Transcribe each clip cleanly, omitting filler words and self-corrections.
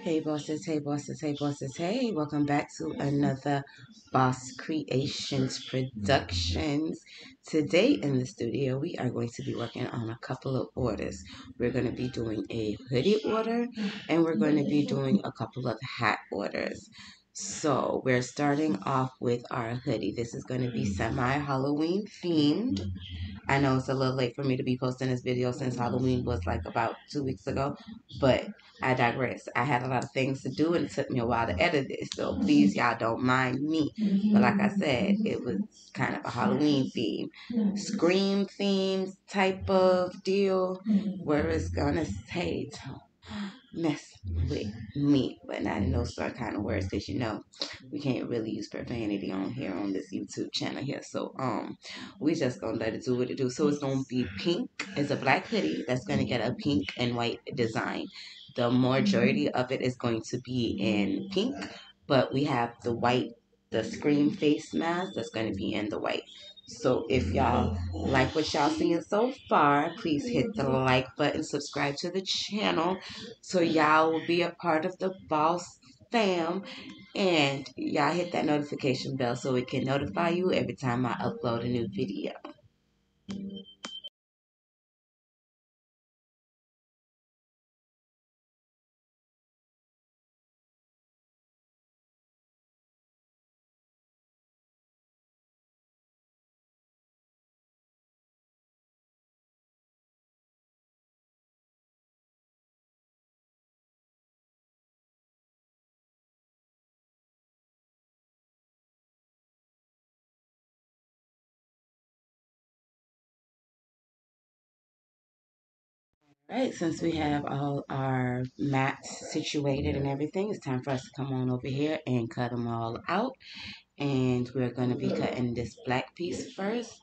Hey bosses, hey bosses, hey bosses, hey, welcome back to another DaBawseKreationz Productions. Today in the studio, we are going to be working on a couple of orders. We're going to be doing a hoodie order and we're going to be doing a couple of hat orders. So we're starting off with our hoodie. This is going to be semi-Halloween themed. I know it's a little late for me to be posting this video since Halloween was like about 2 weeks ago, but I digress. I had a lot of things to do and it took me a while to edit this, so please y'all don't mind me. But like I said, it was kind of a Halloween theme, scream themes type of deal where it's gonna say mess with me, but not in those sort of kind of words, because you know we can't really use profanity on here on this YouTube channel here. So we just gonna let it do what it do. So it's gonna be pink. It's a black hoodie that's gonna get a pink and white design. The majority of it is going to be in pink, but we have the white, the scream face mask that's going to be in the white. So if y'all like what y'all seeing so far, please hit the like button, subscribe to the channel so y'all will be a part of the Bawse fam, and y'all hit that notification bell so it can notify you every time I upload a new video. Right, since we have all our mats situated and everything, it's time for us to come on over here and cut them all out. And we're going to be cutting this black piece first.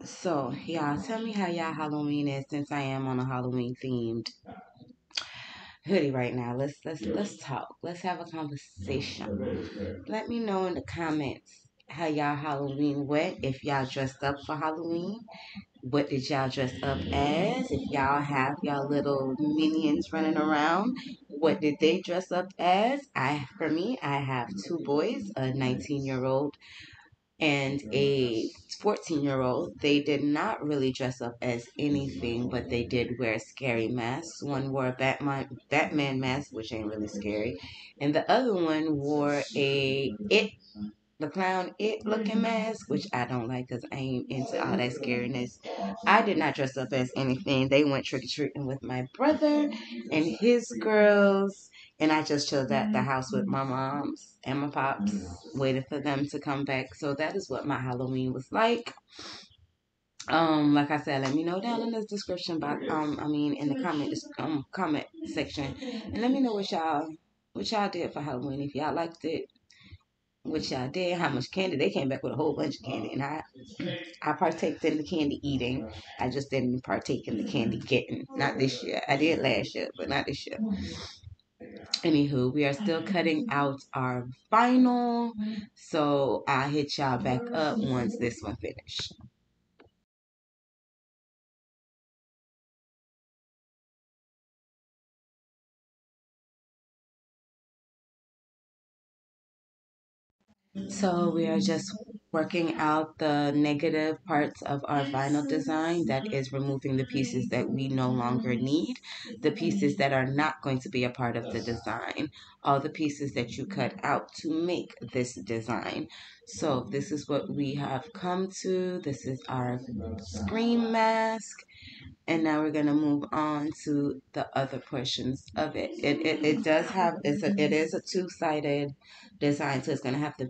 So, y'all, tell me how y'all Halloween is, since I am on a Halloween themed hoodie right now. Let's talk. Let's have a conversation. Let me know in the comments how y'all Halloween went. If y'all dressed up for Halloween, what did y'all dress up as? If y'all have y'all little minions running around, what did they dress up as? For me, I have two boys, a 19-year-old and a 14-year-old. They did not really dress up as anything, but they did wear scary masks. One wore a Batman mask, which ain't really scary, and the other one wore the clown looking mask, which I don't like because I ain't into all that scariness. I did not dress up as anything. They went trick-or-treating with my brother and his girls, and I just chilled at the house with my moms and my pops, waiting for them to come back. So that is what my Halloween was like. Like I said, let me know down in the description box. In the comment section, and let me know what y'all did for Halloween. If y'all liked it, what y'all did, how much candy. They came back with a whole bunch of candy, and I partaked in the candy eating. I just didn't partake in the candy getting. Not this year. I did last year, but not this year. Anywho, we are still cutting out our vinyl, so I'll hit y'all back up once this one finished. So we are just working out the negative parts of our vinyl design. That is removing the pieces that we no longer need, the pieces that are not going to be a part of the design, all the pieces that you cut out to make this design. So this is what we have come to. This is our scream mask. And now we're gonna move on to the other portions of it. It does have it is a two-sided design, so it's gonna have the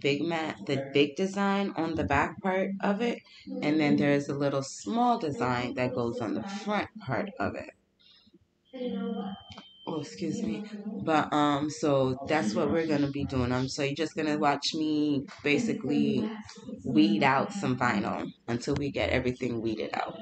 big design on the back part of it, and then there's a little small design that goes on the front part of it. Oh, excuse me. But so that's what we're gonna be doing. So you're just gonna watch me basically weed out some vinyl until we get everything weeded out.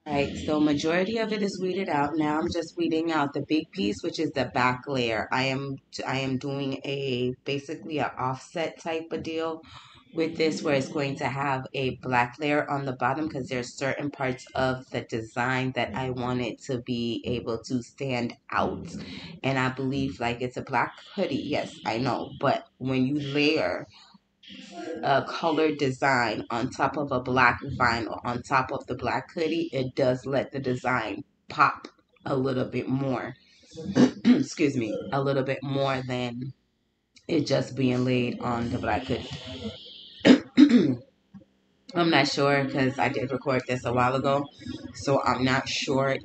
Right, so majority of it is weeded out. Now I'm just weeding out the big piece, which is the back layer. I am doing a basically a offset type of deal with this, where it's going to have a black layer on the bottom, because there's certain parts of the design that I want it to be able to stand out. And I believe like it's a black hoodie. Yes, I know, but when you layer a colored design on top of a black vinyl, on top of the black hoodie, it does let the design pop a little bit more. Excuse me, a little bit more than it just being laid on the black hoodie. I'm not sure because I did record this a while ago, so I'm not sure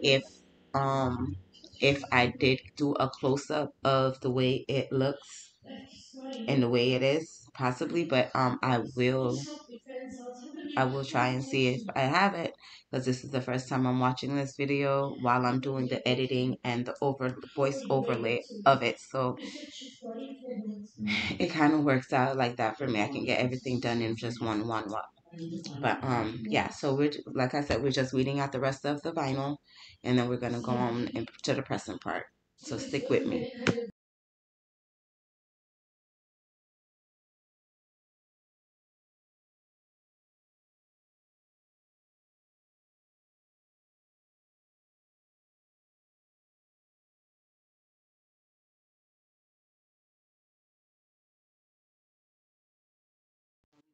um if I did do a close up of the way it looks and the way it is, possibly, but I will try and see if I have it, because this is the first time I'm watching this video while I'm doing the editing and the voice overlay of it. So it kind of works out like that for me. I can get everything done in just one walk. But yeah, so we're, like I said, we're just weeding out the rest of the vinyl, and then we're gonna go on to the pressing part. So stick with me.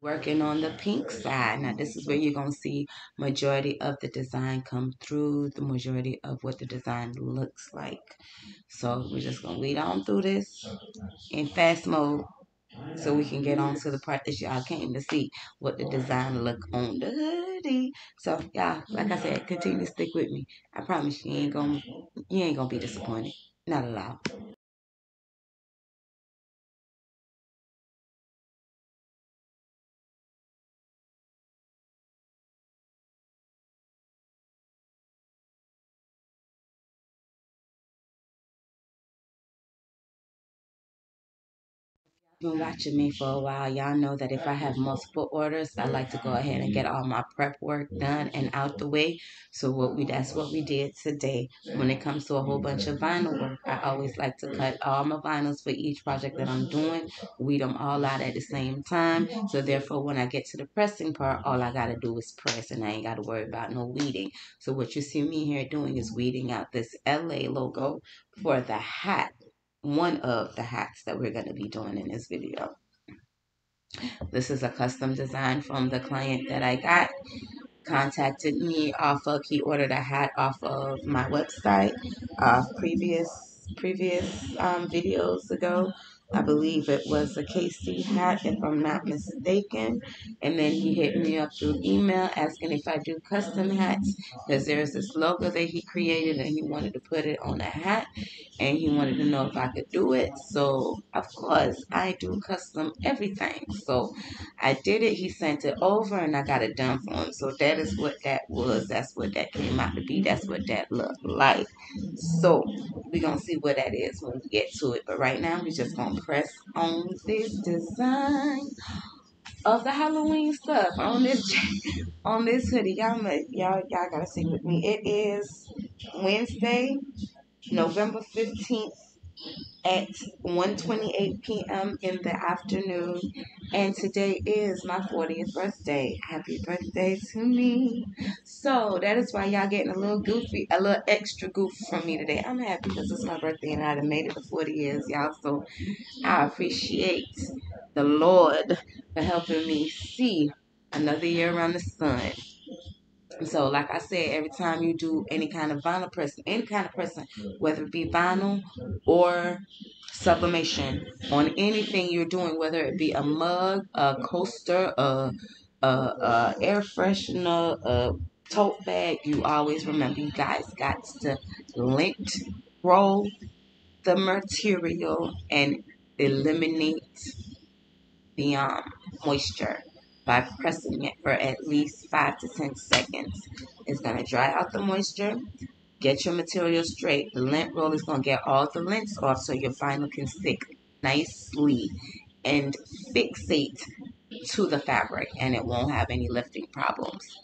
Working on the pink side. Now this is where you're going to see majority of the design come through, the majority of what the design looks like. So we're just going to weed on through this in fast mode so we can get on to the part that y'all came to see, what the design look on the hoodie. So y'all, like I said, continue to stick with me. I promise you ain't gonna be disappointed. Not at all. Been watching me for a while, y'all know that if I have multiple orders, I like to go ahead and get all my prep work done and out the way. So that's what we did today. When it comes to a whole bunch of vinyl work, I always like to cut all my vinyls for each project that I'm doing, weed them all out at the same time. So therefore, when I get to the pressing part, all I gotta do is press, and I ain't gotta worry about no weeding. So what you see me here doing is weeding out this LA logo for the hat, one of the hats that we're going to be doing in this video. This is a custom design from the client that I got. Contacted me off of, he ordered a hat off of my website previous videos ago. I believe it was a KC hat, if I'm not mistaken. And then he hit me up through email asking if I do custom hats, because there's this logo that he created and he wanted to put it on a hat, and he wanted to know if I could do it. So of course I do custom everything. So I did it. He sent it over, and I got it done for him. So that is what that was. That's what that came out to be. That's what that looked like. So we're gonna see what that is when we get to it. But right now we're just gonna press on this design of the Halloween stuff on this hoodie. Y'all gotta stick with me. It is Wednesday, November 15th at 1:28 p.m. in the afternoon, and today is my 40th birthday. Happy birthday to me. So that is why y'all getting a little goofy, a little extra goof from me today. I'm happy because it's my birthday and I done made it to 40 years, y'all. So I appreciate the Lord for helping me see another year around the sun. So, like I said, every time you do any kind of vinyl pressing, whether it be vinyl or sublimation on anything you're doing, whether it be a mug, a coaster, a air freshener, a tote bag, you always remember you guys got to lint roll the material and eliminate the moisture by pressing it for at least 5 to 10 seconds. It's going to dry out the moisture. Get your material straight. The lint roll is going to get all the lints off so your vinyl can stick nicely and fixate to the fabric, and it won't have any lifting problems.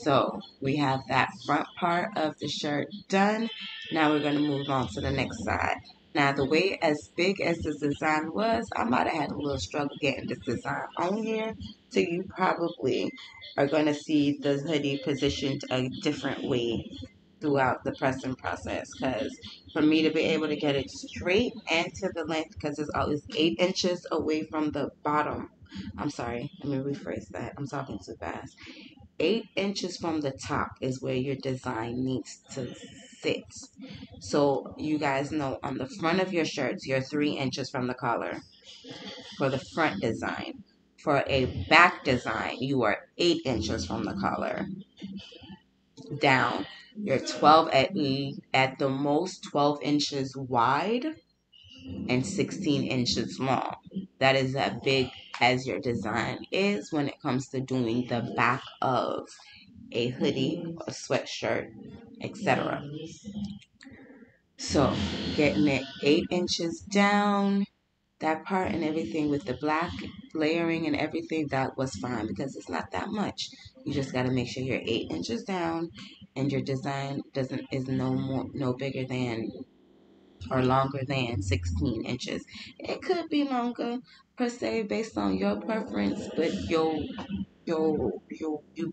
So we have that front part of the shirt done. Now we're going to move on to the next side. Now the way as big as this design was, I might have had a little struggle getting this design on here. So you probably are going to see the hoodie positioned a different way throughout the pressing process, because for me to be able to get it straight and to the length, because it's always 8 inches away from the bottom. I'm sorry, let me rephrase that. I'm talking too fast. 8 inches from the top is where your design needs to sit. So you guys know on the front of your shirts, you're 3 inches from the collar for the front design. For a back design, you are 8 inches from the collar down. You're 12 at the most 12 inches wide and 16 inches long. That is as big as your design is when it comes to doing the back of a hoodie, a sweatshirt, etc. So getting it 8 inches down, that part and everything with the black layering and everything, that was fine because it's not that much. You just got to make sure you're 8 inches down and your design is no bigger than or longer than 16 inches. It could be longer per se based on your preference, but you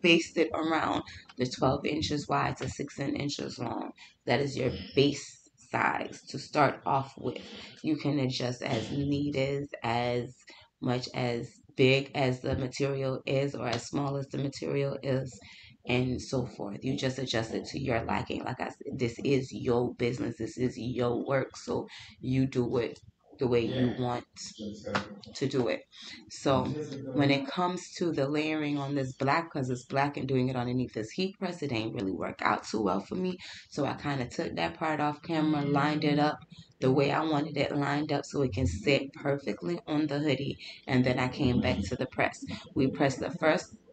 based it around the 12 inches wide to 16 inches long. That is your base size to start off with. You can adjust as needed, as much as big as the material is or as small as the material is, and so forth. You just adjust it to your liking. Like I said, this is your business, this is your work, so you do it the way you want to do it. So when it comes to the layering on this black, because it's black and doing it underneath this heat press, it ain't really work out too well for me. So I kind of took that part off camera, lined it up the way I wanted it lined up so it can sit perfectly on the hoodie. And then I came back to the press. We pressed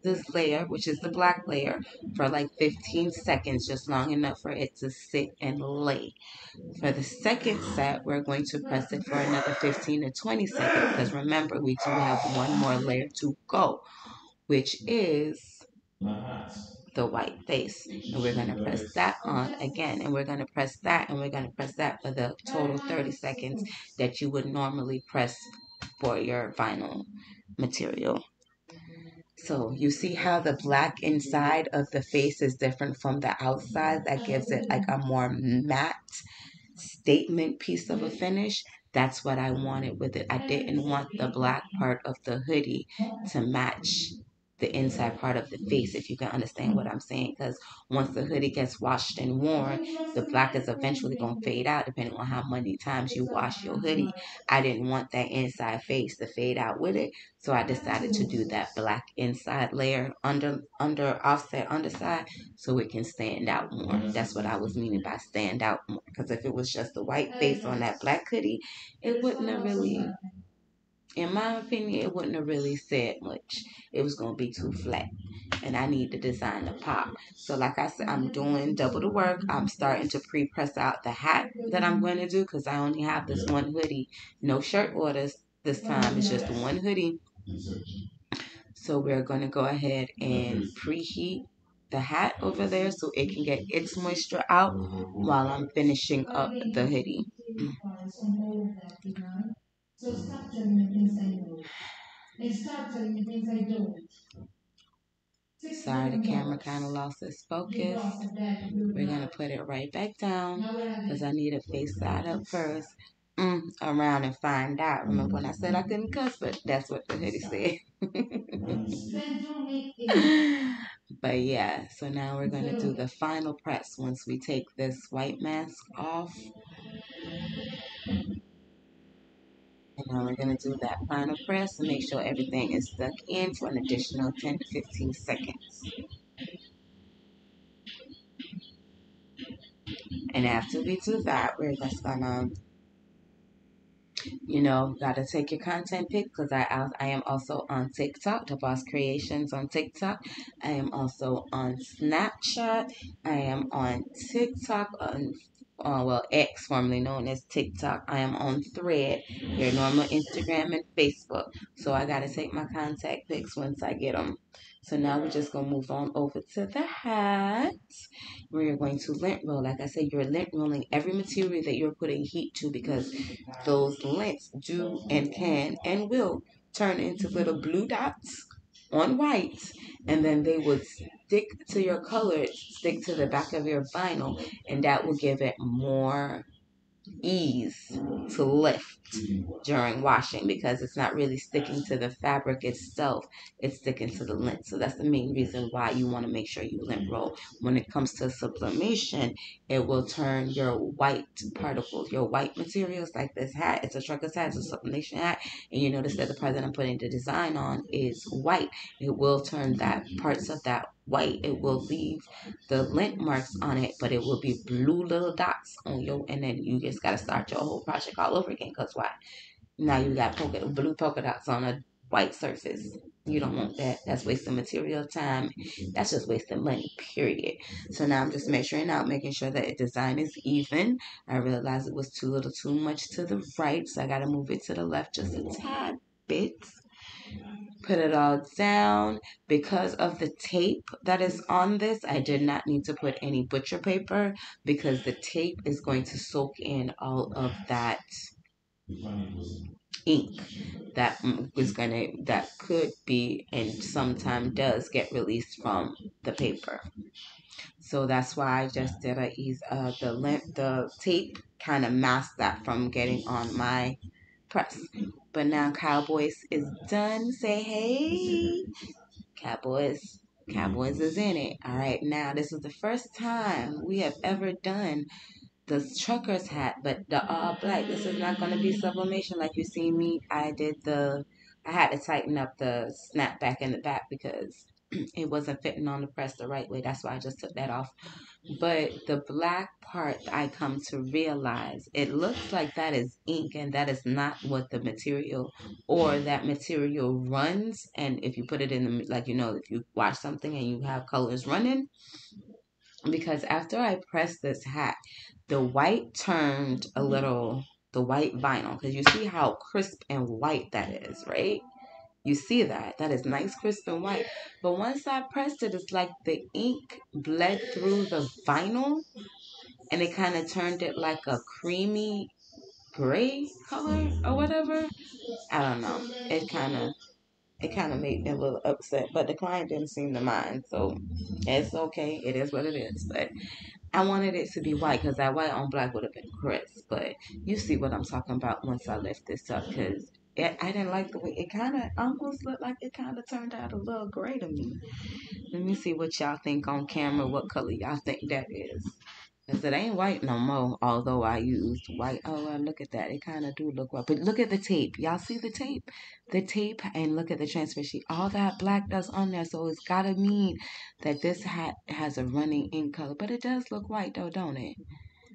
this layer, which is the black layer, for like 15 seconds, just long enough for it to sit and lay. For the second set, we're going to press it for another 15 to 20 seconds, because remember, we do have one more layer to go, which is the white face. And we're going to press that on again, and we're going to press that, and we're going to press that for the total 30 seconds that you would normally press for your vinyl material. So you see how the black inside of the face is different from the outside? That gives it like a more matte statement piece of a finish. That's what I wanted with it. I didn't want the black part of the hoodie to match the inside part of the face, if you can understand what I'm saying, because once the hoodie gets washed and worn, the black is eventually going to fade out depending on how many times you wash your hoodie. I didn't want that inside face to fade out with it, so I decided to do that black inside layer under offset underside so it can stand out more. That's what I was meaning by stand out more, because if it was just the white face on that black hoodie, it wouldn't have really, in my opinion, it wouldn't have really said much. It was going to be too flat. And I need the design to pop. So like I said, I'm doing double the work. I'm starting to pre-press out the hat that I'm going to do, because I only have this one hoodie. No shirt orders this time. It's just one hoodie. So we're going to go ahead and preheat the hat over there so it can get its moisture out while I'm finishing up the hoodie. So stop telling me things I know. And start telling me things I don't. Sorry, the camera kind of lost its focus. We're going to put it right back down because I need to face side up first. Around and find out. Remember when I said I couldn't cuss, but that's what the hoodie said. But yeah, so now we're going to do the final press once we take this white mask off. And now we're going to do that final press and make sure everything is stuck in for an additional 10 to 15 seconds. And after we do that, we're just gonna, gotta take your content pic, because I am also on TikTok, DaBawseKreationz on TikTok. I am also on Snapchat. I am on TikTok, well, X, formerly known as TikTok. I am on Thread, your normal Instagram and Facebook. So I got to take my contact pics once I get them. So now we're just going to move on over to the hat. We're going to lint roll. Like I said, you're lint rolling every material that you're putting heat to, because those lints do and can and will turn into little blue dots on white, and then they would stick to your color, stick to the back of your vinyl, and that will give it more ease to lift during washing, because it's not really sticking to the fabric itself, it's sticking to the lint. So that's the main reason why you want to make sure you lint roll. When it comes to sublimation, it will turn your white particles, your white materials, like this hat. It's a trucker's hat, it's a sublimation hat, and you notice that the part that I'm putting the design on is white. It will turn that parts of that white. It will leave the lint marks on it, but it will be blue little dots on your, and then you just got to start your whole project all over again. Because why? Now you got blue polka dots on a white surface. You don't want that. That's wasting material, time. That's just wasting money, period. So now I'm just measuring out, making sure that the design is even. I realized it was too little too much to the right, so I got to move it to the left just a tad bit. Put it all down. Because of the tape that is on this, I did not need to put any butcher paper, because the tape is going to soak in all of that ink that could be and sometimes does get released from the paper. So that's why I just did the tape kind of masked that from getting on my press. But now Cowboys is done. Say hey, Cowboys. Cowboys is in it. All right, now this is the first time we have ever done the trucker's hat, but the all black. This is not going to be sublimation like you see me. I had to tighten up the snap back in the back because it wasn't fitting on the press the right way. That's why I just took that off. But the black part, I come to realize it looks like that is ink, and that is not what the material, or that material runs. And if you put it in the, like, if you wash something and you have colors running, because after I pressed this hat, the white turned a little, the white vinyl, because you see how crisp and white that is, right? You see that? That is nice, crisp, and white. But once I pressed it, it's like the ink bled through the vinyl, and it kind of turned it like a creamy gray color or whatever. I don't know. It kind of made me a little upset, but the client didn't seem to mind, so it's okay. It is what it is. But I wanted it to be white, because that white on black would have been crisp. But you see what I'm talking about once I lift this up, because I didn't like the way it kind of almost looked like it kind of turned out a little gray to me. Let me see what y'all think on camera, what color y'all think that is. Because it ain't white no more, although I used white. Oh, well, look at that. It kind of do look white. But look at the tape. Y'all see the tape? The tape, and look at the transfer sheet. All that black that's on there. So it's got to mean that this hat has a running ink color. But it does look white, though, don't it?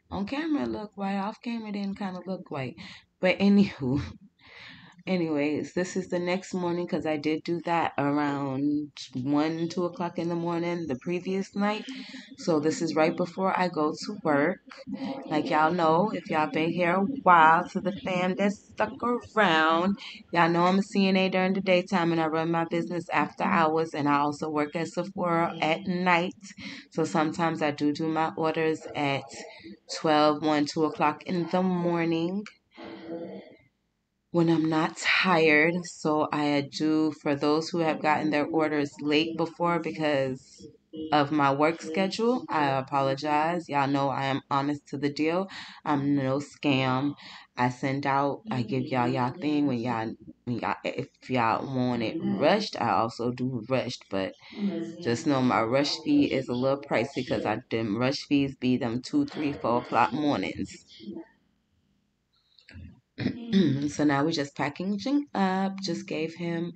On camera, it looked white. Off camera, it didn't kind of look white. But anywho, anyways, this is the next morning, because I did do that around 1, 2 o'clock in the morning the previous night. So this is right before I go to work. Like y'all know, if y'all been here a while, to the fam that stuck around, y'all know I'm a CNA during the daytime, and I run my business after hours, and I also work at Sephora at night. So sometimes I do my orders at 12, 1, 2 o'clock in the morning when I'm not tired. So I do, for those who have gotten their orders late before because of my work schedule, I apologize. Y'all know I am honest to the deal. I'm no scam. I give y'all thing when y'all, if y'all want it rushed, I also do rushed, but just know my rush fee is a little pricey, because them rush fees be them 2, 3, 4 o'clock mornings. So now we're just packaging up. Just gave him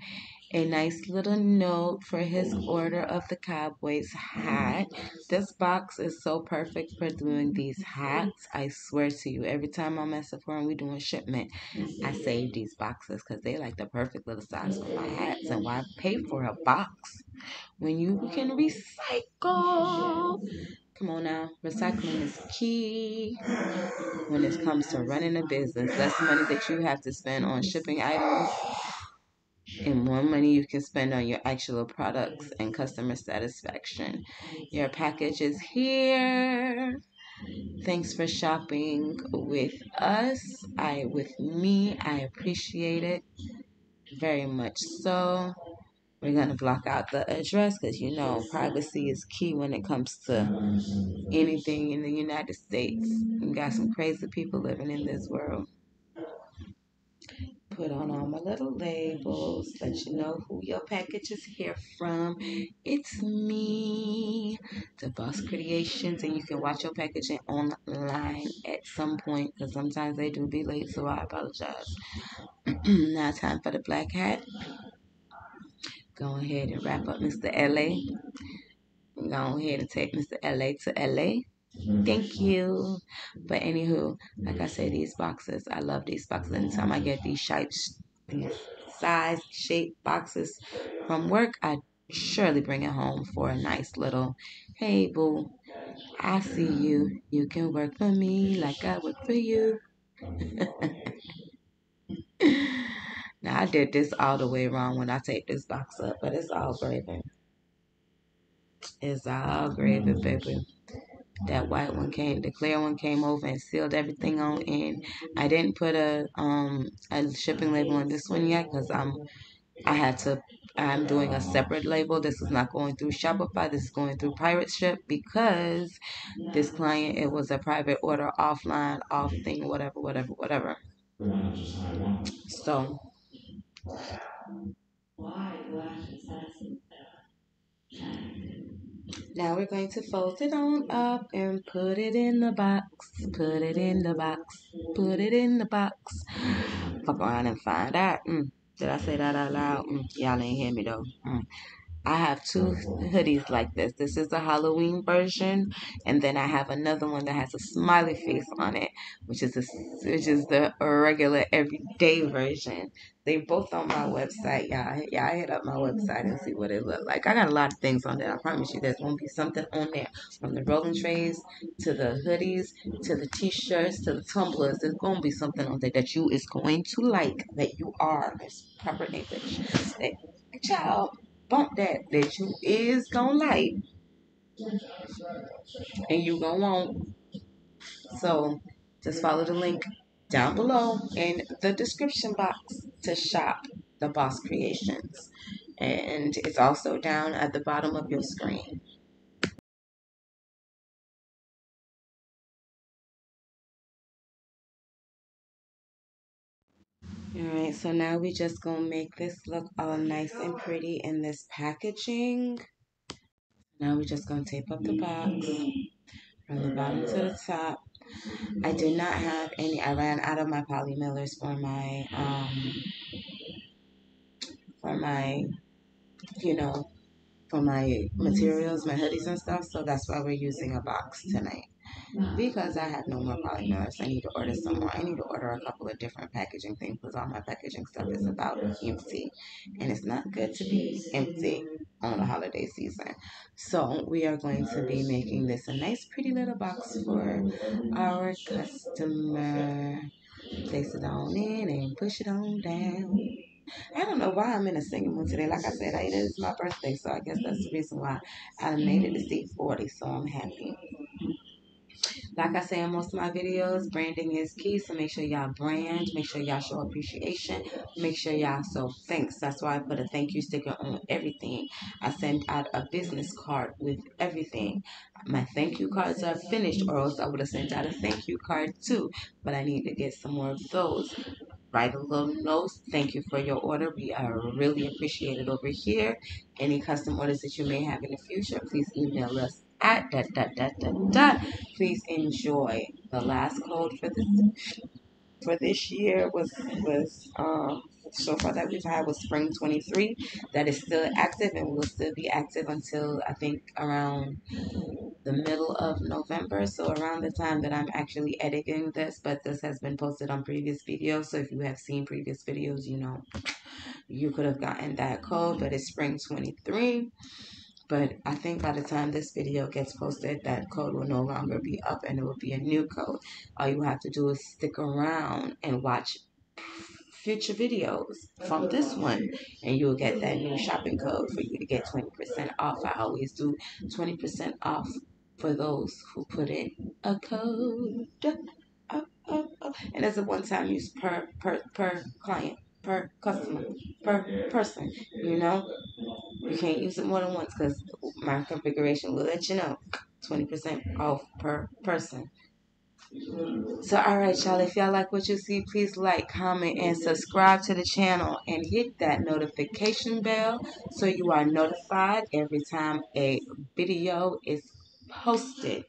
a nice little note for his order of the Cowboys hat. This box is so perfect for doing these hats. I swear to you, every time I'm at Sephora and we're doing shipment, I save these boxes, because they like the perfect little size for my hats. And why pay for a box when you can recycle? Come on now. Recycling is key when it comes to running a business. Less money that you have to spend on shipping items and more money you can spend on your actual products and customer satisfaction. Your package is here. Thanks for shopping with us. With me. I appreciate it very much so. We're going to block out the address because you know privacy is key when it comes to anything in the United States. We got some crazy people living in this world. Put on all my little labels, let you know who your package is here from. It's me, DaBawseKreationz, and you can watch your packaging online at some point because sometimes they do be late, so I apologize. Now time for the black hat. Go ahead and wrap up Mr. LA. Go ahead and take Mr. LA to LA. Thank you. But anywho, like I said, these boxes, I love these boxes. Anytime I get these size shape boxes from work, I surely bring it home for a nice little, hey boo, I see you. You can work for me like I work for you. Now I did this all the way wrong when I take this box up, but it's all gravy. It's all gravy, baby. That white one came, the clear one came over and sealed everything on in. I didn't put a shipping label on this one yet because I'm doing a separate label. This is not going through Shopify. This is going through Pirate Ship because this client, it was a private order, offline, off thing, whatever. So now we're going to fold it on up and put it in the box. Put it in the box. Put it in the box. Fuck around and find out. Did I say that out loud? Y'all ain't hear me though. I have two hoodies like this. This is the Halloween version, and then I have another one that has a smiley face on it, which is the regular everyday version. They both on my website, y'all. Y'all hit up my website and see what it look like. I got a lot of things on there. I promise you, there's gonna be something on there, from the rolling trays to the hoodies to the t-shirts to the tumblers. There's gonna be something on there that you is going to like. That you are. It's proper English. That child. Bump that you is gonna like and you gonna want. So just follow the link down below in the description box to shop DaBawseKreationz, and it's also down at the bottom of your screen. Alright, so now we just gonna make this look all nice and pretty in this packaging. Now we're just gonna tape up the box from the bottom to the top. I did not have any. I ran out of my poly millers for my you know for my materials, my hoodies and stuff. So that's why we're using a box tonight. Because I have no more poly millers, I need to order some more. I need to order a couple of different packaging things because all my packaging stuff is about empty, and it's not good to be empty on the holiday season. So we are going to be making this a nice pretty little box for our customer. Place it on in and push it on down. I don't know why I'm in a singing mood today. Like I said, it is my birthday, so I guess that's the reason why I made it to see 40, so I'm happy. Like I say in most of my videos, branding is key, so make sure y'all brand, make sure y'all show appreciation, make sure y'all show thanks. That's why I put a thank you sticker on everything. I send out a business card with everything. My thank you cards are finished, or else I would have sent out a thank you card too, but I need to get some more of those. Write a little note. Thank you for your order. We are really appreciate it over here. Any custom orders that you may have in the future, please email us at ... Please enjoy. The last code for this year was so far that we've had was spring 23. That is still active and will still be active until I think around the middle of November, so around the time that I'm actually editing this, but this has been posted on previous videos, so if you have seen previous videos, you know, you could have gotten that code, but it's spring 23. But I think by the time this video gets posted, that code will no longer be up and it will be a new code. All you have to do is stick around and watch future videos from this one, and you'll get that new shopping code for you to get 20% off. I always do 20% off for those who put in a code. And it's a one-time use per client, per customer, per person. You know, you can't use it more than once because my configuration will let you know 20% off per person. So, alright, y'all, if y'all like what you see, please like, comment, and subscribe to the channel and hit that notification bell so you are notified every time a video is posted.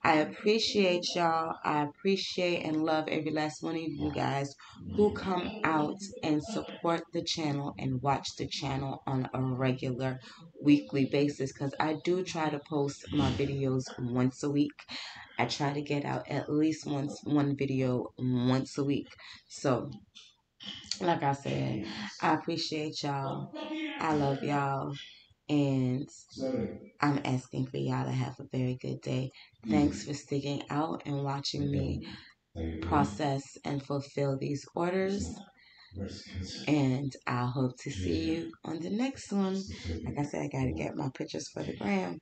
I appreciate y'all. I appreciate and love every last one of you guys who come out and support the channel and watch the channel on a regular weekly basis, because I do try to post my videos once a week. I try to get out at least one video once a week. So, like I said, I appreciate y'all. I love y'all. And I'm asking for y'all to have a very good day. Thanks for sticking out and watching me process and fulfill these orders. And I hope to see you on the next one. Like I said, I got to get my pictures for the gram.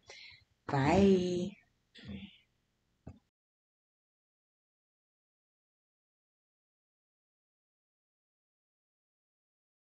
Bye.